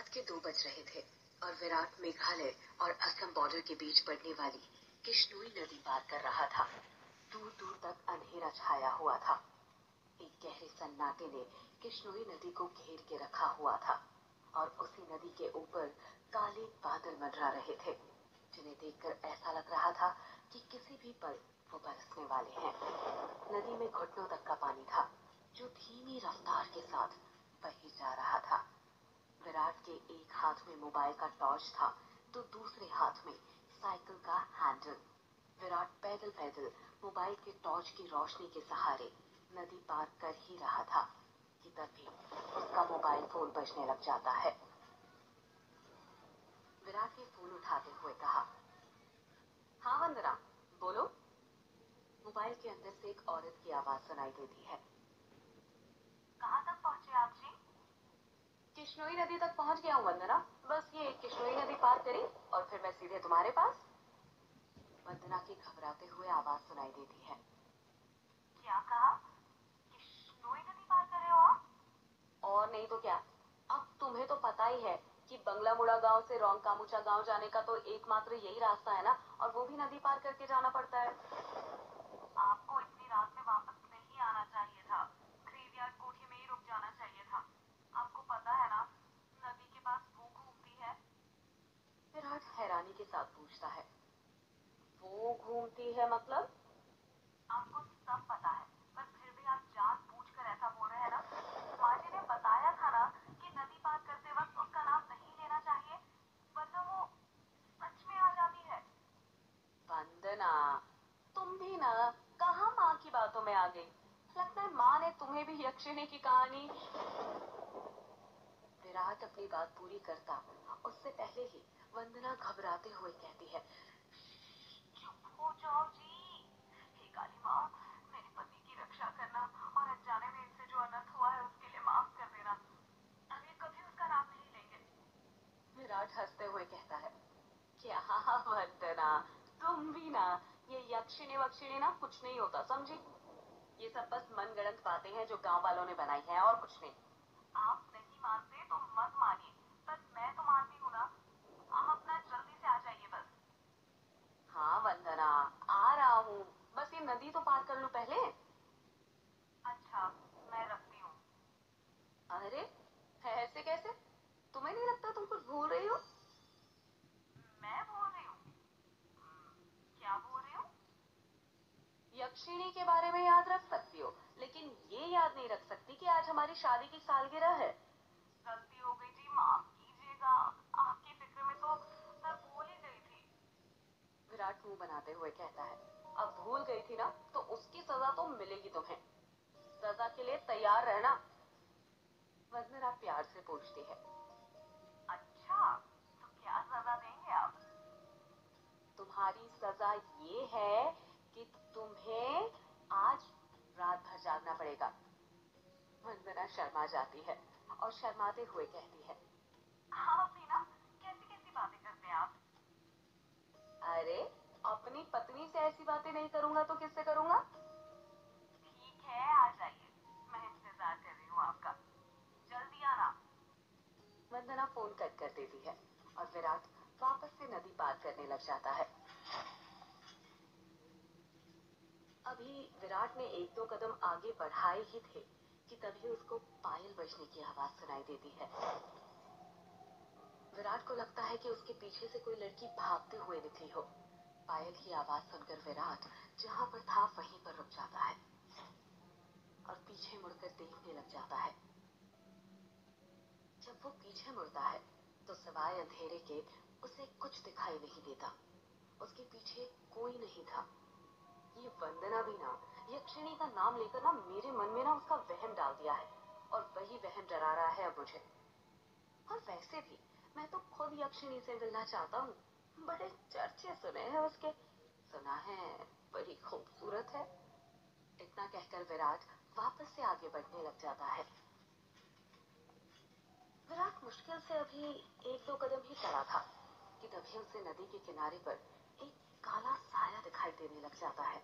रात के 2 बज रहे थे और विराट मेघालय और असम बॉर्डर के बीच पड़ने वाली किश्नोई नदी पार कर रहा था। दूर दूर तक अंधेरा छाया हुआ था। एक गहरे सन्नाटे ने किश्नोई नदी को घेर के रखा हुआ था और उसी नदी के ऊपर काले बादल मंडरा रहे थे, जिन्हें देखकर ऐसा लग रहा था कि किसी भी पल वो बरसने वाले हैं। नदी में घुटनों तक का पानी था, जो धीमी रफ्तार के साथ बही जा रहा था। विराट के एक हाथ में मोबाइल का टॉर्च था तो दूसरे हाथ में साइकिल का हैंडल। विराट पैदल पैदल मोबाइल के टॉर्च की रोशनी के सहारे नदी पार कर ही रहा था कि तभी उसका मोबाइल फोन बजने लग जाता है। विराट ने फोन उठाते हुए कहा, हाँ वंदना, बोलो। मोबाइल के अंदर से एक औरत की आवाज सुनाई देती है। कहाँ तक पहुँचे आप जी? किश्नोई नदी तक पहुंच गया हूँ वंदना, बस ये किश्नोई नदी पार करी और फिर मैं सीधे तुम्हारे पास। वंदना की घबराते हुए आवाज सुनाई देती है। क्या कहा? किश्नोई नदी पार कर रहे हो आप? और नहीं तो क्या, अब तुम्हें तो पता ही है कि बंगलामुड़ा गांव से रोंगकामुचा गांव जाने का तो एकमात्र यही रास्ता है ना, और वो भी नदी पार करके जाना पड़ता है। आपको इतनी रात में वापस नहीं आना चाहिए था। ग्रेवयार्ड कोठी में ही रुक जाना चाहिए था। आपको पता है ना, नदी के पास वो घूमती है। विराट हैरानी के साथ पूछता है, वो घूमती है मतलब? आपको सब पता है, पर फिर भी आप जानबूझकर ऐसा बोल रहे हैं ना। माँ जी ने बताया था ना कि नदी पार करते वक्त उसका नाम नहीं लेना चाहिए, वरना वो सच में आ जाती है। वंदना, तुम भी ना कहाँ माँ की बातों में आ गई। लगता है माँ ने तुम्हें भी यक्षिणी की कहानी। विराट अपनी बात पूरी करता उससे पहले ही वंदना घबराते हुए कहती है, चुप हो जाओ जी। हे काली माँ, मेरे पति की रक्षा करना और अनजाने में इनसे जो अनर्थ हुआ है उसके लिए माफ कर देना। आगे कभी उसका नाम नहीं लेंगे। विराट हंसते हुए कहता है, क्या वंदना, तुम भी ना, ये यक्षिणी वक्षिणी ना कुछ नहीं होता, समझी? ये सब बस मनगढ़ंत बातें हैं जो गांव वालों ने बनाई हैं और कुछ नहीं। आप नहीं मानते तो मत मानिए, पर मैं तो मानती हूँ ना। आप अपना जल्दी से आ जाइए बस। हाँ वंदना, आ रहा हूँ, बस ये नदी तो पार कर लूं पहले। अच्छा, मैं रखती हूँ। अरे ऐसे कैसे? तुम्हें नहीं लगता तुम कुछ भूल रही हो? मैं बोल रही हूँ? क्या बोल रही हूँ? यक्षिणी के बारे में याद रख सकती हो, लेकिन ये याद नहीं रख सकती कि आज हमारी शादी की सालगिरह है। गलती हो गई जी, माफ कीजिएगा। आपकी फिक्र में तो मैं भूल ही गई थी। विराट मुंह बनाते हुए कहता है, अब भूल गई थी ना तो उसकी सजा तो मिलेगी तुम्हें। सजा के लिए तैयार रहना। वंदना प्यार से पूछती है, अच्छा, तो क्या सजा देंगे आप? तुम्हारी सजा ये है कि तुम्हें आज रात भर जागना पड़ेगा। वंदना शर्मा जाती है और शर्माते हुए कहती है, आप भी ना, कैसी कैसी बातें करते हैं आप। अरे अपनी पत्नी से ऐसी बातें नहीं करूंगा तो किससे करूंगा? ठीक है, आ जाइए। मैं इंतजार कर रही हूँ आपका। जल्दी आना। वंदना फोन कट कर देती है और विराट वापस से नदी पार करने लग जाता है। अभी विराट ने एक दो कदम आगे बढ़ाए ही थे कि तभी उसको पायल बजने की आवाज सुनाई देती है। विराट को लगता है कि उसके पीछे से कोई लड़की भागते हुए निकली हो। पायल की आवाज सुनकर विराट जहां पर था वहीं पर रुक जाता है और पीछे मुड़कर देखने लग जाता है। जब वो पीछे मुड़ता है तो सिवाय अंधेरे के उसे कुछ दिखाई नहीं देता। उसके पीछे कोई नहीं था। ये वंदना भी ना यक्षिणी का नाम लेकर ना मेरे मन में ना उसका वहम डाल दिया है, और वही वहम डरा रहा है अब मुझे। और वैसे भी मैं तो खुद यक्षिणी से मिलना चाहता हूँ। बड़े चर्चे सुने हैं उसके, सुना है बड़ी खूबसूरत है। इतना कहकर विराट वापस से आगे बढ़ने लग जाता है। विराट मुश्किल से अभी एक दो कदम ही चला था कि तभी उसे नदी के किनारे पर एक काला साया दिखाई देने लग जाता है।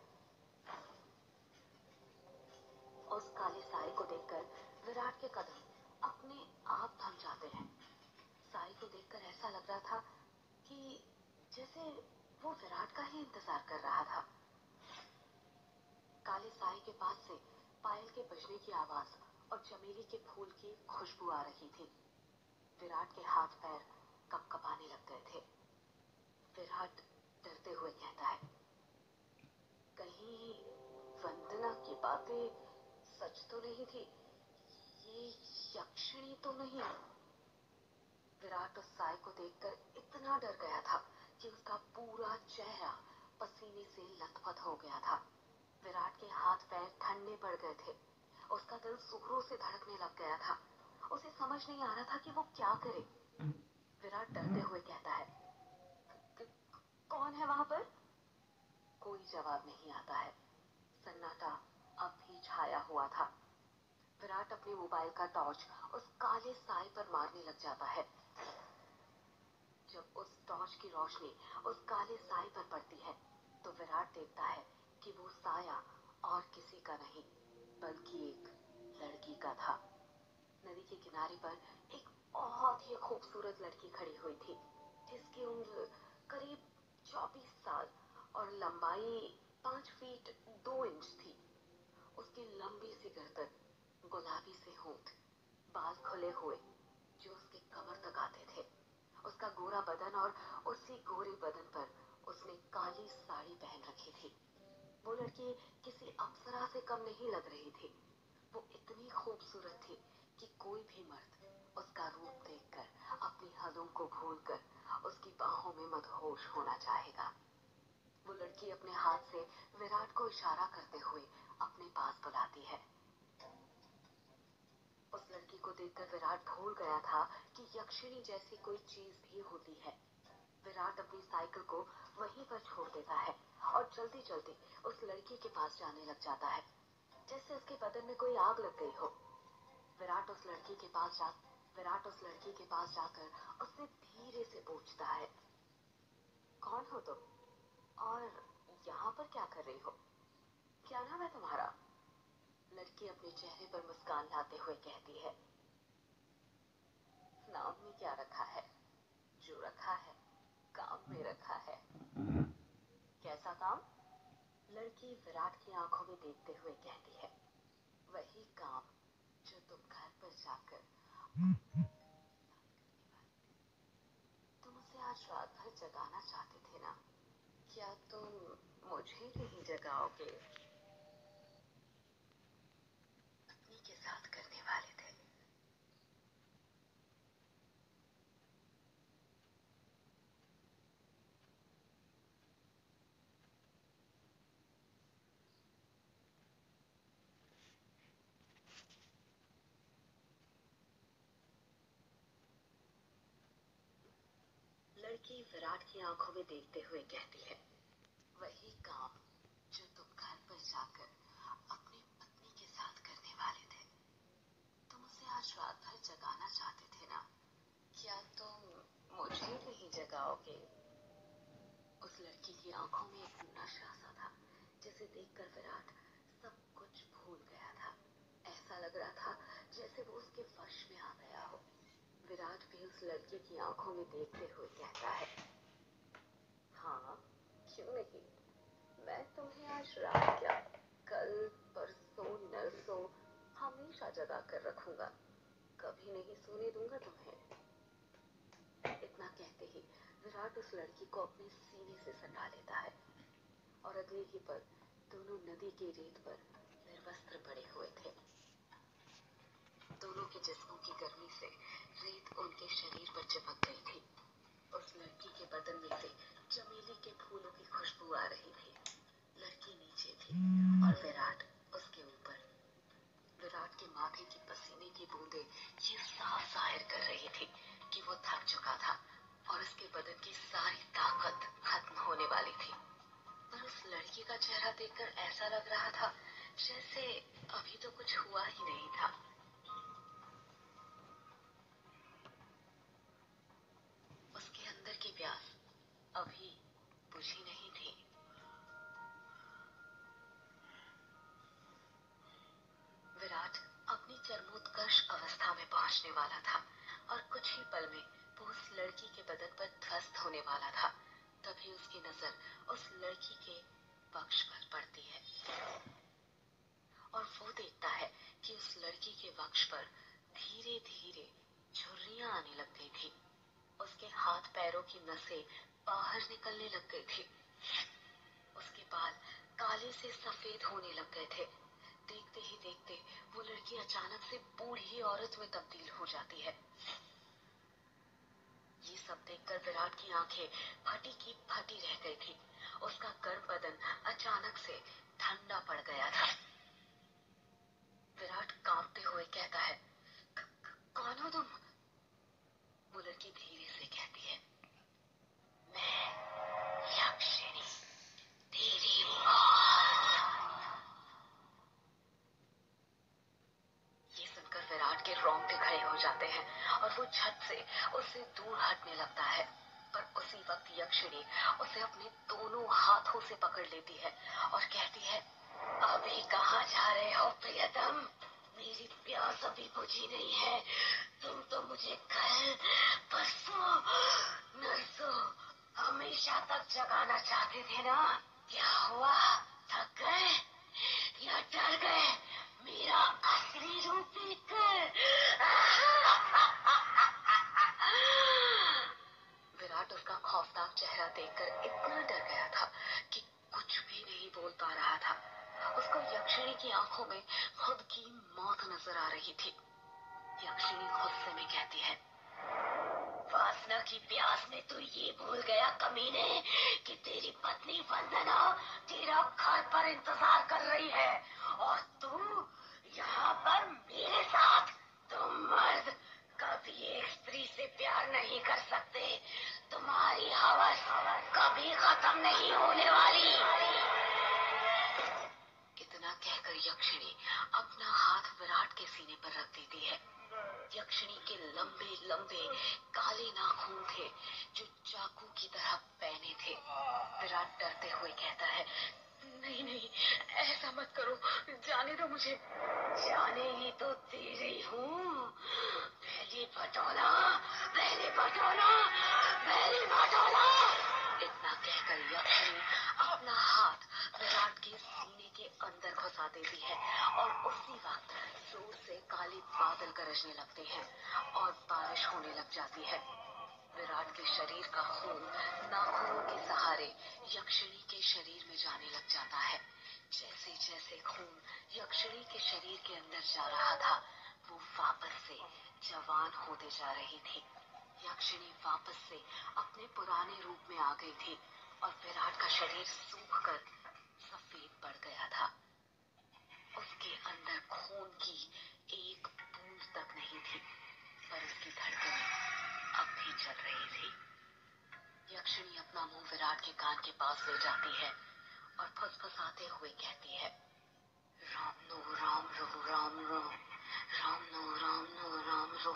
उस काले साए को देखकर विराट के कदम अपने आप थम जाते हैं। देखकर ऐसा लग रहा था कि जैसे वो विराट का ही इंतजार कर रहा था। काले साए के पास से पायल के बजने की आवाज और चमेली के फूल की खुशबू आ रही थी। विराट के हाथ पैर कपकपाने लग गए थे। विराट डरते हुए कहता है, कहीं वंदना की बातें सच तो नहीं थी? ये यक्षिणी तो नहीं? विराट उस साए को देखकर इतना डर गया था कि उसका पूरा चेहरा पसीने से लथपथ हो गया था। विराट के हाथ पैर ठंडे पड़ गए थे। उसका दिल जोरों से धड़कने लग गया था। उसे समझ नहीं आ रहा था कि वो क्या करे। विराट डरते हुए कहता है, कौन है वहां पर? कोई जवाब नहीं आता है। सन्नाटा अब भी छाया हुआ था। विराट अपने मोबाइल का टॉर्च उस काले साए पर मारने लग जाता है। जब उस टॉर्च की रोशनी उस काले साए पर पड़ती है तो विराट देखता है कि वो साया और किसी का नहीं बल्कि एक लड़की का था। नदी के किनारे पर एक बहुत ही खूबसूरत लड़की खड़ी हुई थी, जिसकी उम्र करीब 24 साल और लंबाई 5 फीट 2 इंच थी। उसकी लंबी सी गर्दन, गुलाबी से होंठ, बाल खुले हुए जो उसके कमर तक आते थे, उसका गोरा बदन और उसी गोरे बदन पर उसने काली साड़ी पहन रखी थी। वो लड़की किसी अप्सरा से कम नहीं लग रही थी। वो इतनी खूबसूरत थी कि कोई भी मर्द उसका रूप देखकर अपनी हदों को भूलकर उसकी बाहों में मदहोश होना चाहेगा। वो लड़की अपने हाथ से विराट को इशारा करते हुए अपने पास बुलाती है। उस लड़की को देखकर विराट भूल गया था कि यक्षिणी जैसी कोई चीज भी होती है। विराट अपनी साइकिल को वहीं पर छोड़ देता है और जल्दी जल्दी उस लड़की के पास जाने लग जाता है, जैसे उसके बदन में कोई आग लग गई हो। विराट उस लड़की के पास जाकर उससे धीरे से पूछता है, कौन हो तुम और यहाँ पर क्या कर रही हो? क्या नाम है तुम्हारा? लड़की अपने चेहरे पर मुस्कान लाते हुए कहती है, नाम में क्या रखा है? जो रखा है काम में रखा है। कैसा काम? लड़की विराट की आंखों में देखते हुए कहती है, वही काम जो तुम घर पर जाकर तुम उसे आज रात भर जगाना चाहते थे ना? क्या तुम मुझे नहीं जगाओगे? पत्नी के साथ करने वाले थे। लड़की विराट की आंखों में देखते हुए कहती है, वही काम जो तुम घर पर जाकर अपनी पत्नी के साथ करने वाले थे। तुम उसे आज रात भर जगाना चाहते थे ना? क्या तुम मुझे नहीं जगाओगे? उस लड़की की आंखों में एक नशा सा था, जिसे देखकर विराट सब कुछ भूल गया था। ऐसा लग रहा था जैसे वो उसके वश में आ गया हो। विराट भी उस लड़की की आंखों में देखते हुए कहता है, हाँ, क्यों नहीं? मैं तुम्हें आज रात क्या, कल, परसों, नरसों हमेशा जगा कर रखूंगा। कभी नहीं सोने दूंगा तुम्हें। इतना कहते ही विराट उस लड़की को अपने सीने से सटा लेता है और अगले ही पल दोनों नदी के रेत पर निर्वस्त्र पड़े हुए थे। दोनों के जिस्मों की गर्मी से रेत उनके शरीर पर चिपक गई थी। उस लड़की के बदन में से चमेली के फूलों की खुशबू आ रही थी। लड़की नीचे थी और विराट उसके ऊपर। विराट के माथे की पसीने की बूंदें ये साफ जाहिर कर रही थी कि वो थक चुका था और उसके बदन की सारी ताकत खत्म होने वाली थी। पर उस लड़की का चेहरा देखकर ऐसा लग रहा था जैसे अभी तो कुछ हुआ ही नहीं था। उसके अंदर की प्यास अभी बुझी नहीं थी। विराट अपनी चरमोत्कर्ष अवस्था में पहुंचने वाला था और कुछ ही पल में वो उस लड़की के बदन पर ध्वस्त होने वाला था। तभी उसकी नजर उस लड़की के वक्ष पर पड़ती है और वो देखता है कि उस लड़की के वक्ष पर धीरे धीरे झुर्रियां आने लग गई थी। उसके हाथ पैरों की नसें बाहर निकलने लग गई थी। उसके बाल काले से सफेद होने लग गए थे। देखते ही देखते वो लड़की अचानक से बूढ़ी औरत में तब्दील हो जाती है। ये सब देखकर विराट की आंखें फटी की फटी रह गई थी। उसका गर्म बदन अचानक से ठंडा पड़ गया था। विराट कांपते हुए कहता है, कौन हो तुम? वो लड़की धीरे से कहती है, मैं यक्षिणी, तेरी मौत। ये सुनकर विराट के रोंगटे खड़े हो जाते हैं और वो झट से उससे दूर हटने लगता है। पर उसी वक्त यक्षिणी उसे अपने दोनों हाथों से पकड़ लेती है और कहती है, अभी कहाँ जा रहे हो प्रियतम? मेरी प्यास अभी बुझी नहीं है। तुम तो मुझे कल, परसों, नरसों, हमेशा तक जगाना चाहते थे ना? क्या हुआ? थक गए या डर गए मेरा असली रूप देखकर? विराट उसका खौफनाक चेहरा देखकर इतना डर गया था कि कुछ भी नहीं बोल पा रहा था। उसको यक्षिणी की आंखों में खुद की मौत नजर आ रही थी। यक्षिणी गुस्से में कहती है, वासना की प्यास में तू ये भूल गया कमीने कि तेरी पत्नी वंदना तेरा घर पर इंतजार कर रही है और तू यहाँ पर मेरे साथ। तुम मर्द कभी एक स्त्री से प्यार नहीं कर सकते। तुम्हारी हवस कभी खत्म नहीं होने वाली। इतना कहकर यक्षिणी अपना हाथ विराट के सीने पर रख देती है। यक्षिणी के लंबे लंबे काले नाखून थे जो चाकू की तरह पैने थे। विराट डरते हुए कहता है, नहीं नहीं, ऐसा मत करो, जाने दो मुझे। जाने ही तो दे रही हूँ। पहले पटोला, पहले पटोला, पहले पटोला। इतना कहकर यक्षिणी अपना हाथ विराट के सीने के अंदर घुसा देती है और उसी वक्त जोर से काले बादल गरजने लगते हैं और बारिश होने लग जाती है। विराट के शरीर का खून नाखूनों के सहारे यक्षिणी के शरीर में जाने लग जाता है। जैसे जैसे खून यक्षिणी के शरीर के अंदर जा रहा था, वो वापस से जवान होते जा रही थी। यक्षिणी वापस से अपने पुराने रूप में आ गई थी और विराट का शरीर सूखकर सफेद पड़ गया था। उसके अंदर खून की एक बूंद तक नहीं थी, पर उसकी धड़कनें अब भी चल रही थी। यक्षिणी अपना मुंह विराट के कान के पास ले जाती है और फुसफुसाते हुए कहती है, राम नो राम रो, राम रो, राम नो राम नो राम रो।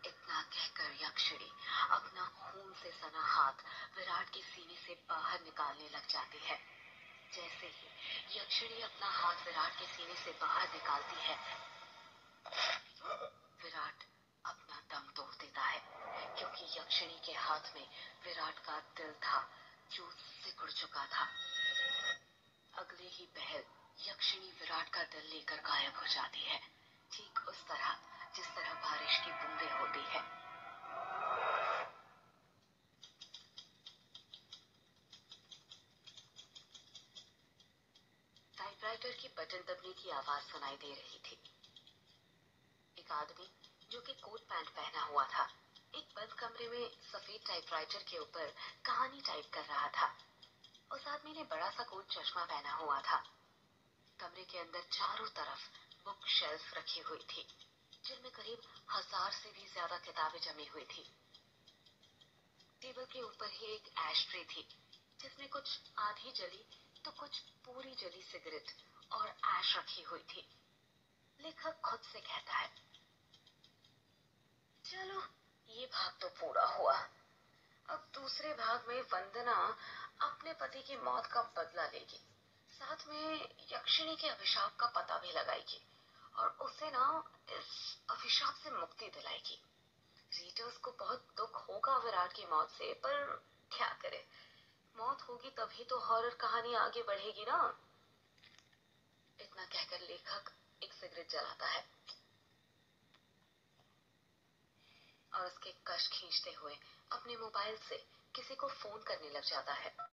इतना कहकर यक्षिणी अपना खून से सना हाथ विराट के सीने से बाहर निकालने लग जाती है। जैसे ही यक्षिणी अपना हाथ विराट के सीने से बाहर निकालती है, विराट अपना दम तोड़ देता है, क्योंकि यक्षिणी के हाथ में विराट का दिल था जो सिकुड़ चुका था। अगले ही पहल यक्षिणी विराट का दिल लेकर गायब हो जाती है, ठीक उस तरह जिस तरह बारिश की बूंदें होती है। टाइपराइटर की बटन दबने की आवाज सुनाई दे रही थी। एक आदमी जो कि कोट पैंट पहना हुआ था, एक बंद कमरे में सफेद टाइपराइटर के ऊपर कहानी टाइप कर रहा था। उस आदमी ने बड़ा सा कोट चश्मा पहना हुआ था। कमरे के अंदर चारों तरफ बुक शेल्फ रखी हुई थी, जिनमें करीब 1000 से भी ज्यादा किताबें जमी हुई थी। टेबल के ऊपर ही एक एश ट्रे थी, जिसमें कुछ आधी जली तो कुछ पूरी जली सिगरेट और ऐश रखी हुई थी। लेखक खुद से कहता है, चलो ये भाग तो पूरा हुआ। अब दूसरे भाग में वंदना अपने पति की मौत का बदला लेगी, साथ में यक्षिणी के अभिशाप का पता भी लगाएगी और उसे ना इस अभिशाप से मुक्ति दिलाएगी। रीडर्स को बहुत दुख होगा विराट की मौत से, पर क्या करे, मौत होगी तभी तो हॉरर कहानी आगे बढ़ेगी ना। इतना कहकर लेखक एक सिगरेट जलाता है और उसके कश खींचते हुए अपने मोबाइल से किसी को फोन करने लग जाता है।